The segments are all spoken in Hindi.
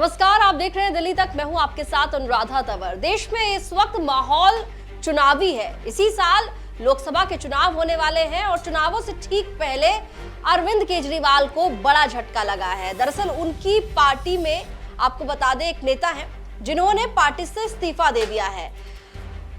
नमस्कार, आप देख रहे हैं दिल्ली तक। मैं हूं आपके साथ अनुराधा तंवर। देश में इस वक्त माहौल चुनावी है। इसी साल लोकसभा के चुनाव होने वाले हैं और चुनावों से ठीक पहले अरविंद केजरीवाल को बड़ा झटका लगा है। दरअसल उनकी पार्टी में, आपको बता दें, एक नेता है जिन्होंने पार्टी से इस्तीफा दे दिया है।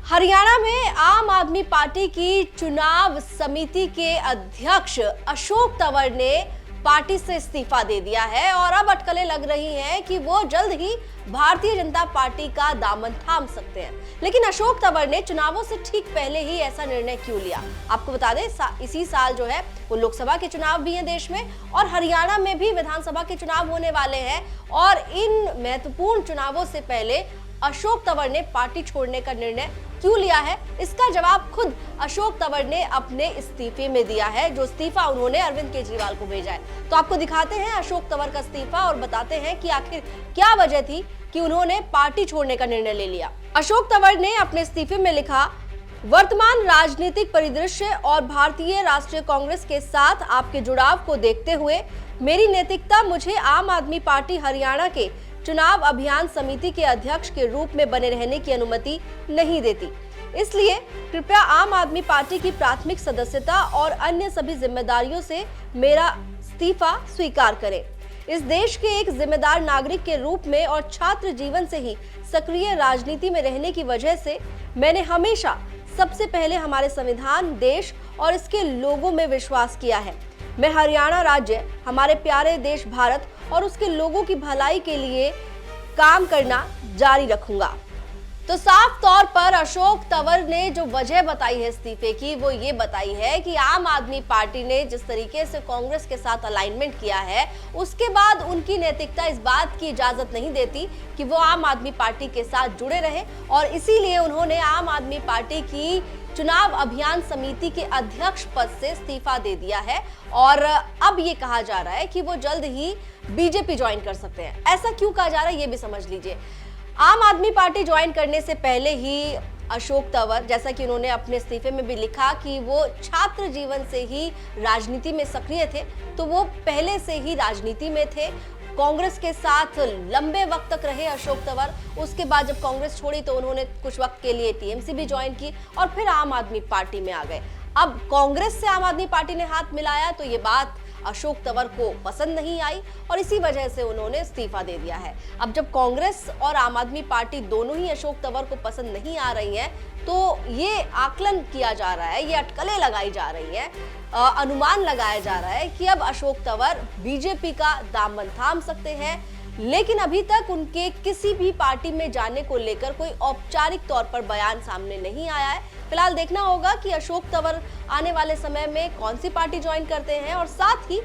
हरियाणा में आम आदमी पार्टी की चुनाव समिति के अध्यक्ष अशोक तंवर ने पार्टी से इस्तीफा दे दिया है और अब अटकलें लग रही हैं कि वो जल्द ही भारतीय जनता पार्टी का दामन थाम सकते हैं। लेकिन अशोक तंवर ने चुनावों से ठीक पहले ही ऐसा निर्णय क्यों लिया? आपको बता दें, इसी साल जो है वो लोकसभा के चुनाव भी हैं देश में, और हरियाणा में भी विधानसभा के चुनाव होने वाले हैं। और इन महत्वपूर्ण चुनावों से पहले अशोक तंवर ने पार्टी छोड़ने का निर्णय क्यों लिया है, इसका जवाब खुद अशोक तंवर ने अपने इस्तीफे में दिया है, जो इस्तीफा उन्होंने अरविंद केजरीवाल को भेजा है। तो आपको दिखाते हैं अशोक तंवर का इस्तीफा और बताते हैं कि आखिर क्या वजह थी कि उन्होंने पार्टी छोड़ने का निर्णय ले लिया। अशोक तंवर ने अपने इस्तीफे में लिखा, वर्तमान राजनीतिक परिदृश्य और भारतीय राष्ट्रीय कांग्रेस के साथ आपके जुड़ाव को देखते हुए मेरी नैतिकता मुझे आम आदमी पार्टी हरियाणा के चुनाव अभियान समिति के अध्यक्ष के रूप में बने रहने की अनुमति नहीं देती। इसलिए कृपया आम आदमी पार्टी की प्राथमिक सदस्यता और अन्य सभी जिम्मेदारियों से मेरा इस्तीफा स्वीकार करें। इस देश के एक जिम्मेदार नागरिक के रूप में और छात्र जीवन से ही सक्रिय राजनीति में रहने की वजह से मैंने हमेशा सबसे पहले हमारे संविधान, देश और इसके लोगों में विश्वास किया है। मैं हरियाणा राज्य, हमारे प्यारे देश भारत और उसके लोगों की भलाई के लिए काम करना जारी रखूंगा। तो साफ तौर पर अशोक तंवर ने जो वजह बताई है इस्तीफे की, वो ये बताई है कि आम आदमी पार्टी ने जिस तरीके से कांग्रेस के साथ अलाइनमेंट किया है, उसके बाद उनकी नैतिकता इस बात की इजाजत नहीं देती कि वो आम आदमी पार्टी के साथ जुड़े रहे, और इसीलिए उन्होंने आम आदमी पार्टी की चुनाव अभियान समिति के अध्यक्ष पद से इस्तीफा दे दिया है। और अब ये कहा जा रहा है कि वो जल्द ही बीजेपी ज्वाइन कर सकते हैं। ऐसा क्यों कहा जा रहा है, ये भी समझ लीजिए। आम आदमी पार्टी ज्वाइन करने से पहले ही अशोक तंवर, जैसा कि उन्होंने अपने इस्तीफे में भी लिखा कि वो छात्र जीवन से ही राजनीति में सक्रिय थे, तो वो पहले से ही राजनीति में थे। कांग्रेस के साथ लंबे वक्त तक रहे अशोक तंवर। उसके बाद जब कांग्रेस छोड़ी तो उन्होंने कुछ वक्त के लिए टीएमसी भी ज्वाइन की और फिर आम आदमी पार्टी में आ गए। अब कांग्रेस से आम आदमी पार्टी ने हाथ मिलाया तो ये बात अशोक तंवर को पसंद नहीं आई और इसी वजह से उन्होंने इस्तीफा दे दिया है। अब जब कांग्रेस और आम आदमी पार्टी दोनों ही अशोक तंवर को पसंद नहीं आ रही हैं, तो ये आकलन किया जा रहा है, ये अटकलें लगाई जा रही है, अनुमान लगाया जा रहा है कि अब अशोक तंवर बीजेपी का दामन थाम सकते हैं। लेकिन अभी तक उनके किसी भी पार्टी में जाने को लेकर कोई औपचारिक तौर पर बयान सामने नहीं आया है। फिलहाल देखना होगा कि अशोक तंवर आने वाले समय में कौन सी पार्टी ज्वाइन करते हैं। और साथ ही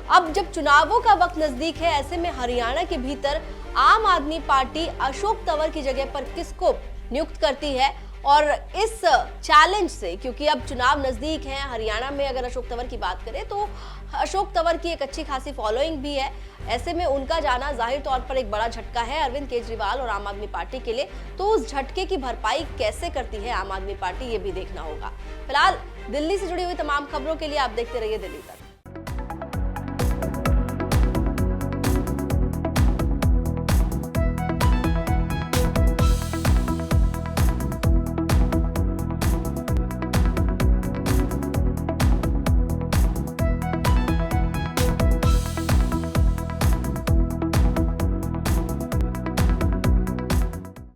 अब जब चुनावों का वक्त नजदीक है, ऐसे में हरियाणा के भीतर आम आदमी पार्टी अशोक तंवर की जगह पर किसको नियुक्त करती है, और इस चैलेंज से, क्योंकि अब चुनाव नजदीक हैं हरियाणा में, अगर अशोक तंवर की बात करें तो अशोक तंवर की एक अच्छी खासी फॉलोइंग भी है। ऐसे में उनका जाना जाहिर तौर पर एक बड़ा झटका है अरविंद केजरीवाल और आम आदमी पार्टी के लिए। तो उस झटके की भरपाई कैसे करती है आम आदमी पार्टी, ये भी देखना होगा। फिलहाल दिल्ली से जुड़ी हुई तमाम खबरों के लिए आप देखते रहिए दिल्ली तक।